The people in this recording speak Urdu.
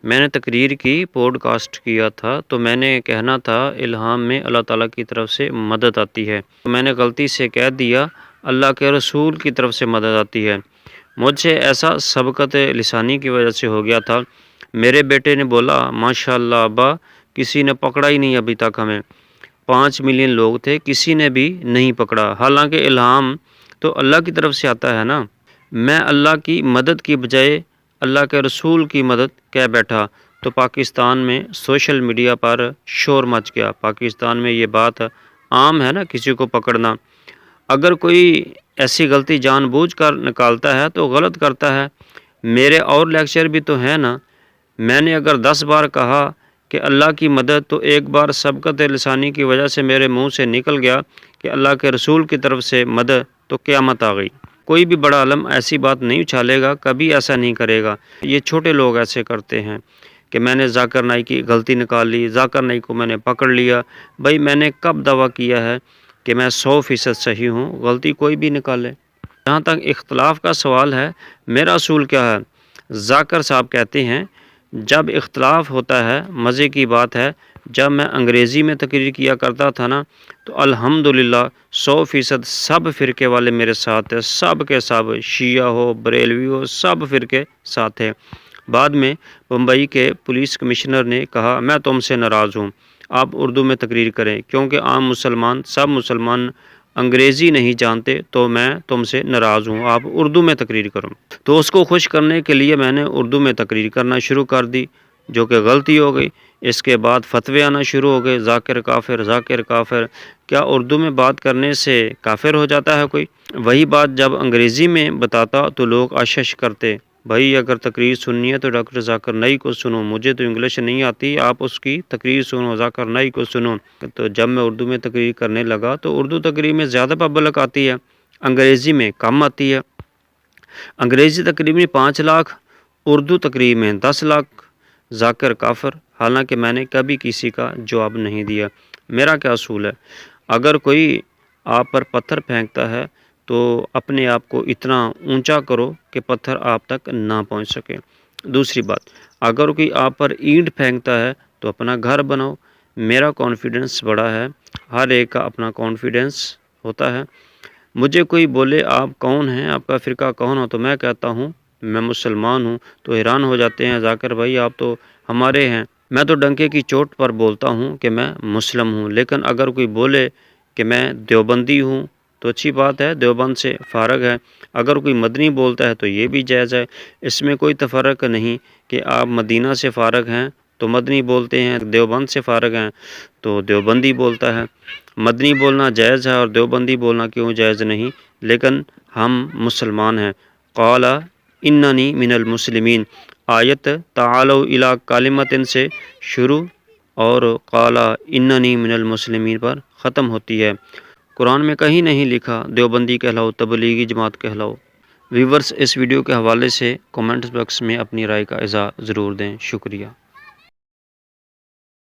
میں نے تقریر کی، پوڈ کاسٹ کیا تھا، تو میں نے کہنا تھا الہام میں اللہ تعالیٰ کی طرف سے مدد آتی ہے، تو میں نے غلطی سے کہہ دیا اللہ کے رسول کی طرف سے مدد آتی ہے۔ مجھ سے ایسا سبقت لسانی کی وجہ سے ہو گیا تھا۔ میرے بیٹے نے بولا ماشاءاللہ ابا، کسی نے پکڑا ہی نہیں ابھی تک ہمیں، 5 ملین لوگ تھے، کسی نے بھی نہیں پکڑا، حالانکہ الہام تو اللہ کی طرف سے آتا ہے نا۔ میں اللہ کی مدد کی بجائے اللہ کے رسول کی مدد کہہ بیٹھا تو پاکستان میں سوشل میڈیا پر شور مچ گیا۔ پاکستان میں یہ بات عام ہے نا، کسی کو پکڑنا۔ اگر کوئی ایسی غلطی جان بوجھ کر نکالتا ہے تو غلط کرتا ہے۔ میرے اور لیکچر بھی تو ہیں نا۔ میں نے اگر 10 بار کہا کہ اللہ کی مدد، تو ایک بار سبقت لسانی کی وجہ سے میرے منہ سے نکل گیا کہ اللہ کے رسول کی طرف سے مدد، تو قیامت آ گئی۔ کوئی بھی بڑا عالم ایسی بات نہیں اچھالے گا، کبھی ایسا نہیں کرے گا۔ یہ چھوٹے لوگ ایسے کرتے ہیں کہ میں نے ذاکر نائک کی غلطی نکال لی، ذاکر نائک کو میں نے پکڑ لیا۔ بھائی میں نے کب دعویٰ کیا ہے کہ میں 100% صحیح ہوں؟ غلطی کوئی بھی نکالے۔ جہاں تک اختلاف کا سوال ہے، میرا اصول کیا ہے؟ ذاکر صاحب کہتے ہیں جب اختلاف ہوتا ہے، مزے کی بات ہے، جب میں انگریزی میں تقریر کیا کرتا تھا نا، تو الحمدللہ 100% سب فرقے والے میرے ساتھ تھے، سب کے سب، شیعہ ہو، بریلوی ہو، سب فرقے ساتھ تھے۔ بعد میں بمبئی کے پولیس کمشنر نے کہا میں تم سے ناراض ہوں، آپ اردو میں تقریر کریں، کیونکہ عام مسلمان، سب مسلمان انگریزی نہیں جانتے، تو میں تم سے ناراض ہوں، آپ اردو میں تقریر کرو۔ تو اس کو خوش کرنے کے لیے میں نے اردو میں تقریر کرنا شروع کر دی، جو کہ غلطی ہو گئی۔ اس کے بعد فتوے آنا شروع ہو گئے، ذاکر کافر، ذاکر کافر۔ کیا اردو میں بات کرنے سے کافر ہو جاتا ہے کوئی؟ وہی بات جب انگریزی میں بتاتا تو لوگ اشش کرتے، بھائی اگر تقریر سننی ہے تو ڈاکٹر ذاکر نائک کو سنو، مجھے تو انگلش نہیں آتی، آپ اس کی تقریر سنو، ذاکر نائک کو سنو۔ تو جب میں اردو میں تقریر کرنے لگا تو اردو تقریر میں زیادہ پبلک آتی ہے، انگریزی میں کم آتی ہے۔ انگریزی تقریر میں 5 لاکھ، اردو تقریر میں 10 لاکھ۔ ذاکر کافر، حالانکہ میں نے کبھی کسی کا جواب نہیں دیا۔ میرا کیا اصول ہے؟ اگر کوئی آپ پر پتھر پھینکتا ہے تو اپنے آپ کو اتنا اونچا کرو کہ پتھر آپ تک نہ پہنچ سکے۔ دوسری بات، اگر کوئی آپ پر اینٹ پھینکتا ہے تو اپنا گھر بناؤ۔ میرا کانفیڈنس بڑا ہے، ہر ایک کا اپنا کانفیڈنس ہوتا ہے۔ مجھے کوئی بولے آپ کون ہیں، آپ کا فرقہ کون ہو، تو میں کہتا ہوں میں مسلمان ہوں، تو حیران ہو جاتے ہیں ذاکر بھائی آپ تو ہمارے ہیں۔ میں تو ڈنکے کی چوٹ پر بولتا ہوں کہ میں مسلم ہوں، لیکن اگر کوئی بولے کہ میں دیوبندی ہوں تو اچھی بات ہے، دیوبند سے فارغ ہے۔ اگر کوئی مدنی بولتا ہے تو یہ بھی جائز ہے، اس میں کوئی تفرق نہیں کہ آپ مدینہ سے فارغ ہیں تو مدنی بولتے ہیں، دیوبند سے فارغ ہیں تو دیوبندی بولتا ہے۔ مدنی بولنا جائز ہے اور دیوبندی بولنا کیوں جائز نہیں؟ لیکن ہم مسلمان ہیں۔ قال اننی من المسلمین، آیت تعالوا الی کلمۃ سے شروع اور قال اننی من المسلمین پر ختم ہوتی ہے۔ قرآن میں کہیں نہیں لکھا دیوبندی کہلاؤ، تبلیغی جماعت کہلاؤ۔ ویورز اس ویڈیو کے حوالے سے کومنٹ باکس میں اپنی رائے کا اظہار ضرور دیں، شکریہ۔